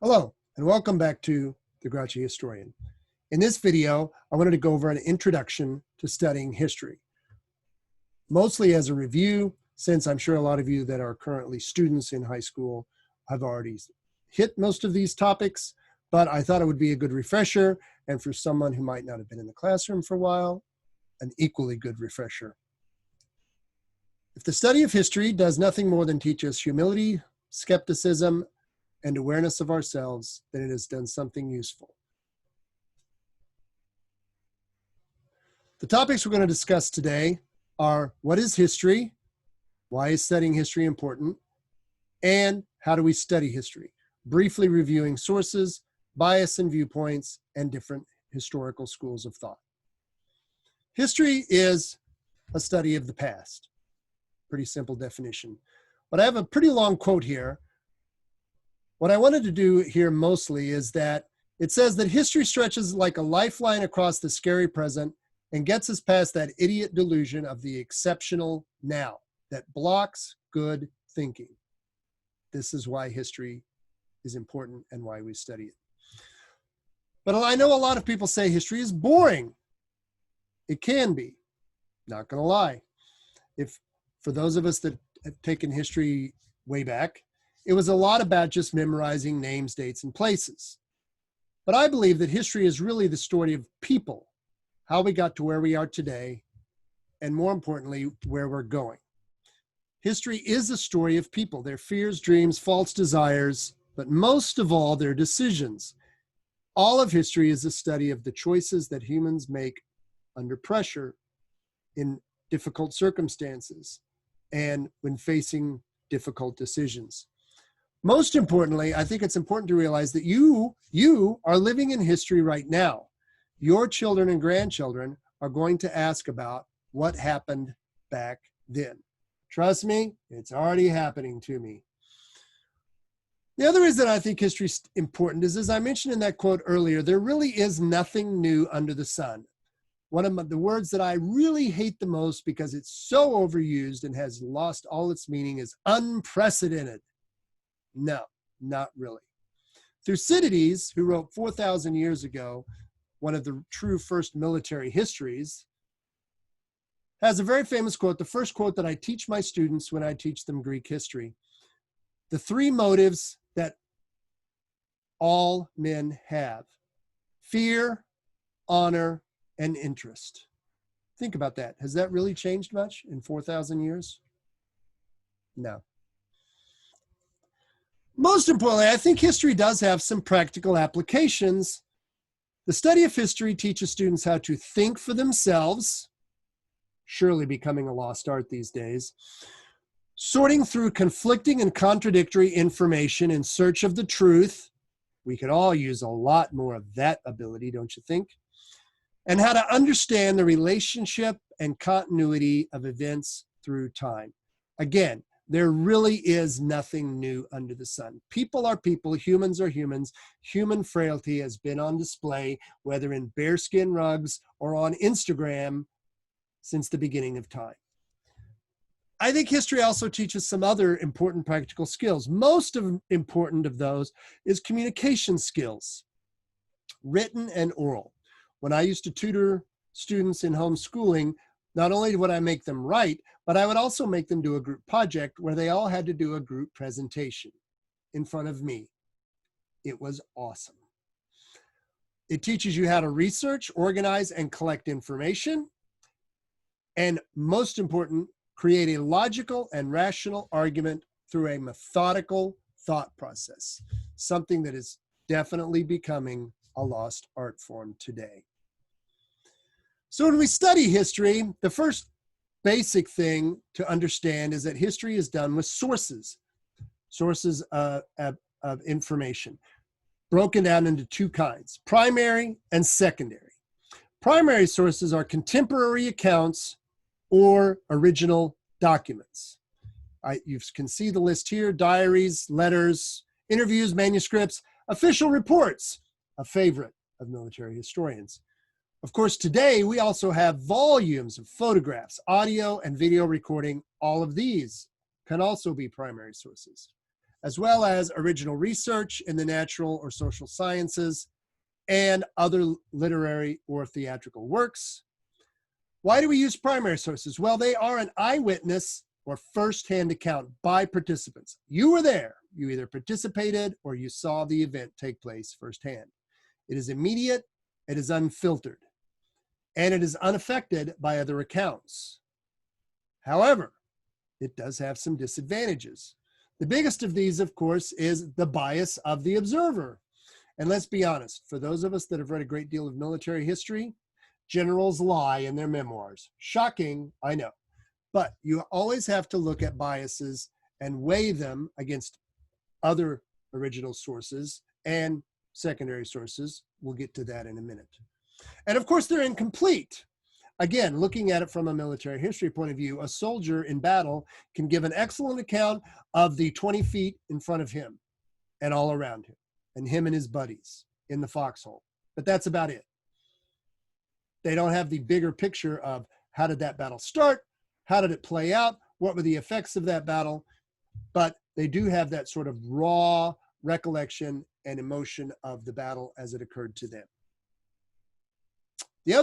Hello, and welcome back to The Grouchy Historian. In this video, I wanted to go over an introduction to studying history, mostly as a review, since I'm sure a lot of you that are currently students in high school have already hit most of these topics, but I thought it would be a good refresher, and for someone who might not have been in the classroom for a while, an equally good refresher. If the study of history does nothing more than teach us humility, skepticism, and awareness of ourselves, then it has done something useful. The topics we're going to discuss today are: what is history? Why is studying history important? And how do we study history? Briefly reviewing sources, bias and viewpoints, and different historical schools of thought. History is a study of the past. Pretty simple definition. But I have a pretty long quote here. What I wanted to do here mostly is that it says that history stretches like a lifeline across the scary present and gets us past that idiot delusion of the exceptional now that blocks good thinking. This is why history is important and why we study it. But I know a lot of people say history is boring. It can be, not gonna lie. For those of us that have taken history way back, it was a lot about just memorizing names, dates, and places. But I believe that history is really the story of people, how we got to where we are today, and more importantly, where we're going. History is a story of people, their fears, dreams, false desires, but most of all, their decisions. All of history is a study of the choices that humans make under pressure, in difficult circumstances, and when facing difficult decisions. Most importantly, I think it's important to realize that you are living in history right now. Your children and grandchildren are going to ask about what happened back then. Trust me, it's already happening to me. The other reason I think history is important is, as I mentioned in that quote earlier, there really is nothing new under the sun. One of the words that I really hate the most because it's so overused and has lost all its meaning is unprecedented. No, not really. Thucydides, who wrote 4,000 years ago, one of the true first military histories, has a very famous quote, the first quote that I teach my students when I teach them Greek history. The three motives that all men have: fear, honor, and interest. Think about that. Has that really changed much in 4,000 years? No. Most importantly, I think history does have some practical applications. The study of history teaches students how to think for themselves, surely becoming a lost art these days, sorting through conflicting and contradictory information in search of the truth. We could all use a lot more of that ability, don't you think? And how to understand the relationship and continuity of events through time. Again, there really is nothing new under the sun. People are people, humans are humans. Human frailty has been on display, whether in bearskin rugs or on Instagram, since the beginning of time. I think history also teaches some other important practical skills. Most important of those is communication skills, written and oral. When I used to tutor students in homeschooling, not only would I make them write, but I would also make them do a group project where they all had to do a group presentation in front of me. It was awesome. It teaches you how to research, organize, and collect information. And most important, create a logical and rational argument through a methodical thought process, something that is definitely becoming a lost art form today. So when we study history, the first basic thing to understand is that history is done with sources of information, broken down into two kinds: primary and secondary. Primary sources are contemporary accounts or original documents. You can see the list here: diaries, letters, interviews, manuscripts, official reports, a favorite of military historians. Of course, today we also have volumes of photographs, audio and video recording. All of these can also be primary sources. as well as original research in the natural or social sciences, and other literary or theatrical works. Why do we use primary sources? Well, they are an eyewitness or first-hand account by participants. You were there. You either participated or you saw the event take place firsthand. It is immediate, it is unfiltered, and it is unaffected by other accounts. However, it does have some disadvantages. The biggest of these, of course, is the bias of the observer. And let's be honest, for those of us that have read a great deal of military history, generals lie in their memoirs. Shocking, I know. But you always have to look at biases and weigh them against other original sources and secondary sources. We'll get to that in a minute. And of course, they're incomplete. Again, looking at it from a military history point of view, a soldier in battle can give an excellent account of the 20 feet in front of him and all around him, and him and his buddies in the foxhole. But that's about it. They don't have the bigger picture of how did that battle start, how did it play out, what were the effects of that battle, but they do have that sort of raw recollection and emotion of the battle as it occurred to them. The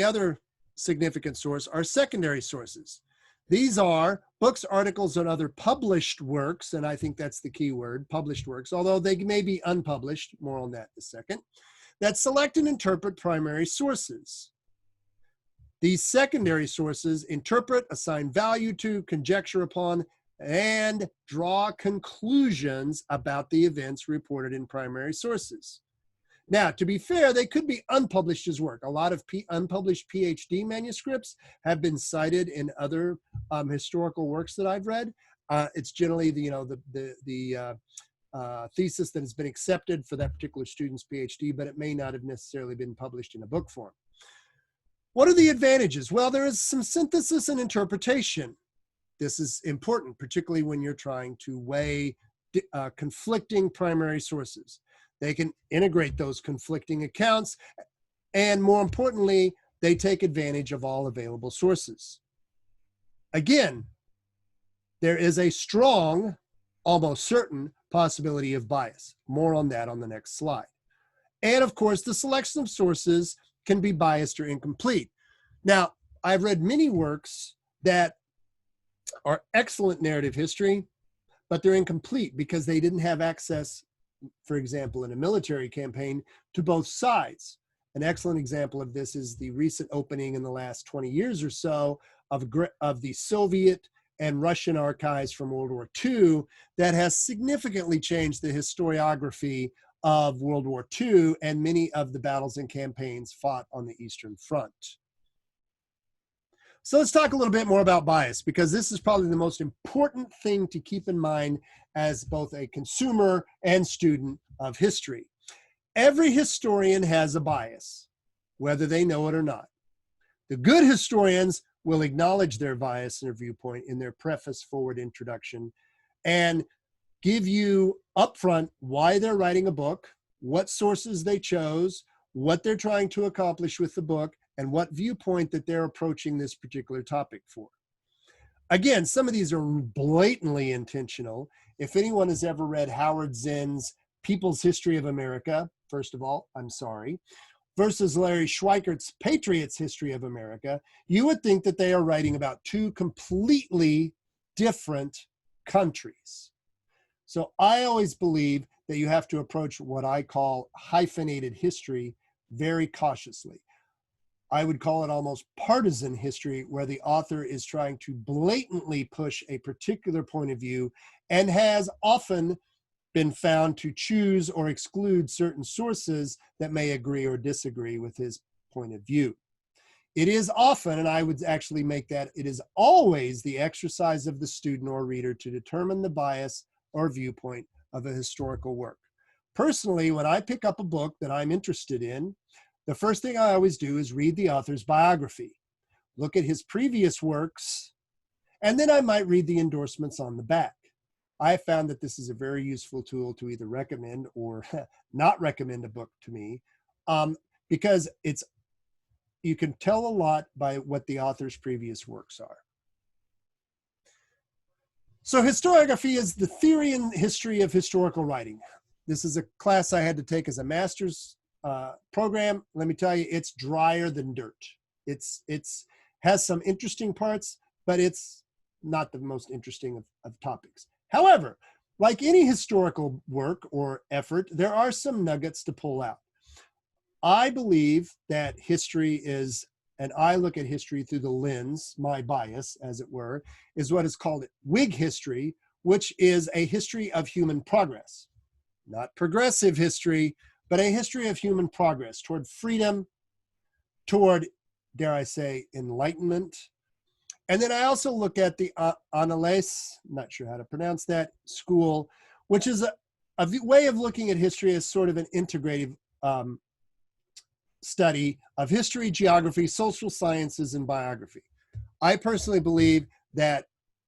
other significant source are secondary sources. These are books, articles, and other published works, and I think that's the key word, published works, although they may be unpublished, more on that in a second, that select and interpret primary sources. These secondary sources interpret, assign value to, conjecture upon, and draw conclusions about the events reported in primary sources. Now, to be fair, they could be unpublished as work. A lot of unpublished PhD manuscripts have been cited in other historical works that I've read. It's generally the thesis that has been accepted for that particular student's PhD, but it may not have necessarily been published in a book form. What are the advantages? Well, there is some synthesis and interpretation. This is important, particularly when you're trying to weigh conflicting primary sources. They can integrate those conflicting accounts, and more importantly, they take advantage of all available sources. Again, there is a strong, almost certain possibility of bias. More on that on the next slide. And of course, the selection of sources can be biased or incomplete. Now, I've read many works that are excellent narrative history, but they're incomplete because they didn't have access, for example, in a military campaign, to both sides. An excellent example of this is the recent opening in the last 20 years or so of the Soviet and Russian archives from World War II that has significantly changed the historiography of World War II and many of the battles and campaigns fought on the Eastern Front. So let's talk a little bit more about bias, because this is probably the most important thing to keep in mind as both a consumer and student of history. Every historian has a bias, whether they know it or not. The good historians will acknowledge their bias and their viewpoint in their preface, forward, introduction, and give you upfront why they're writing a book, what sources they chose, what they're trying to accomplish with the book, and what viewpoint that they're approaching this particular topic for. Again, some of these are blatantly intentional. If anyone has ever read Howard Zinn's People's History of America, first of all, I'm sorry, versus Larry Schweikert's Patriots' History of America, you would think that they are writing about two completely different countries. So I always believe that you have to approach what I call hyphenated history very cautiously. I would call it almost partisan history, where the author is trying to blatantly push a particular point of view and has often been found to choose or exclude certain sources that may agree or disagree with his point of view. It is often, and I would actually make that, it is always the exercise of the student or reader to determine the bias or viewpoint of a historical work. Personally, when I pick up a book that I'm interested in, the first thing I always do is read the author's biography, look at his previous works, and then I might read the endorsements on the back. I have found that this is a very useful tool to either recommend or not recommend a book to me, because you can tell a lot by what the author's previous works are. So historiography is the theory and history of historical writing. This is a class I had to take as a master's program. Let me tell you, it's drier than dirt. It's has some interesting parts, but it's not the most interesting of topics. However, like any historical work or effort, there are some nuggets to pull out. I believe that history is, and I look at history through the lens, my bias, as it were, is what is called Whig history, which is a history of human progress. Not progressive history, but a history of human progress toward freedom, toward, dare I say, enlightenment. And then I also look at the Annales, not sure how to pronounce that, school, which is a way of looking at history as sort of an integrative study of history, geography, social sciences, and biography. I personally believe that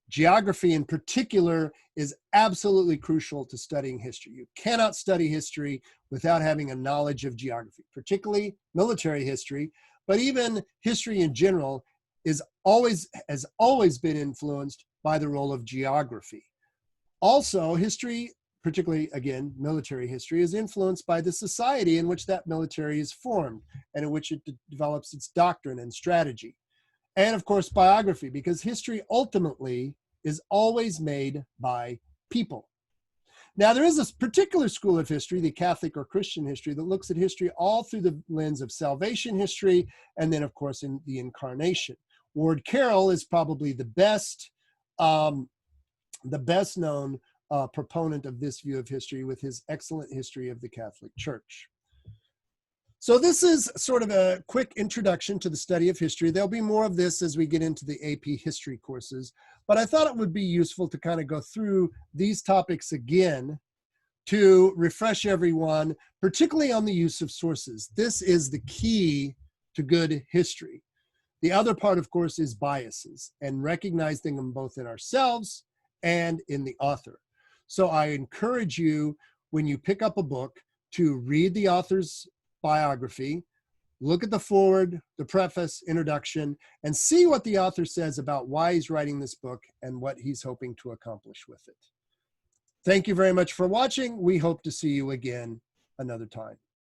geography in particular is absolutely crucial to studying history. You cannot study history without having a knowledge of geography, particularly military history, but even history in general has always been influenced by the role of geography. Also, history, particularly, again, military history, is influenced by the society in which that military is formed and in which it develops its doctrine and strategy. And of course, biography, because history ultimately is always made by people. Now, there is a particular school of history, the Catholic or Christian history, that looks at history all through the lens of salvation history, and then, of course, in the incarnation. Ward Carroll is probably the best known proponent of this view of history with his excellent history of the Catholic Church. So this is sort of a quick introduction to the study of history. There'll be more of this as we get into the AP history courses, but I thought it would be useful to kind of go through these topics again to refresh everyone, particularly on the use of sources. This is the key to good history. The other part, of course, is biases and recognizing them both in ourselves and in the author. So I encourage you, when you pick up a book, to read the author's biography, look at the foreword, the preface, introduction, and see what the author says about why he's writing this book and what he's hoping to accomplish with it. Thank you very much for watching. We hope to see you again another time.